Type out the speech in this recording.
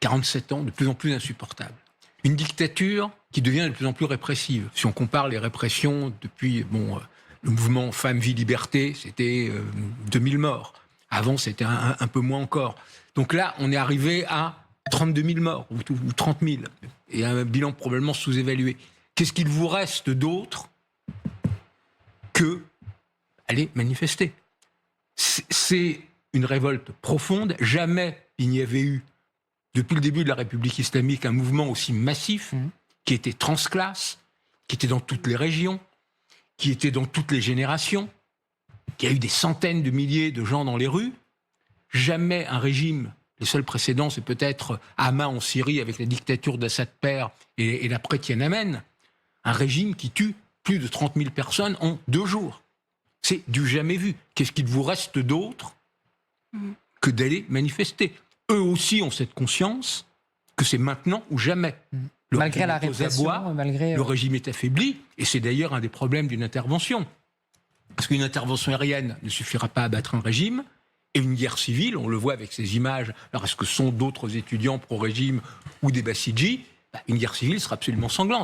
47 ans, de plus en plus insupportable. Une dictature qui devient de plus en plus répressive. Si on compare les répressions depuis le mouvement Femmes, Vie, Liberté, c'était 2000 morts. Avant, c'était un peu moins encore. Donc là, on est arrivé à 32 000 morts, ou 30 000, et un bilan probablement sous-évalué. Qu'est-ce qu'il vous reste d'autre que aller manifester? C'est une révolte profonde. Jamais il n'y avait eu, depuis le début de la République islamique, un mouvement aussi massif, qui était transclasse, qui était dans toutes les régions, qui était dans toutes les générations, qui a eu des centaines de milliers de gens dans les rues. Jamais un régime, les seuls précédents, c'est peut-être Hama en Syrie avec la dictature d'Assad père et l'après Tiananmen, un régime qui tue plus de 30 000 personnes en 2 jours. C'est du jamais vu. Qu'est-ce qu'il vous reste d'autre que d'aller manifester? Eux aussi ont cette conscience que c'est maintenant ou jamais. Malgré la répression, le régime est affaibli, et c'est d'ailleurs un des problèmes d'une intervention. Parce qu'une intervention aérienne ne suffira pas à battre un régime, et une guerre civile, on le voit avec ces images, alors est-ce que ce sont d'autres étudiants pro-régime ou des Bassidji, une guerre civile sera absolument sanglante.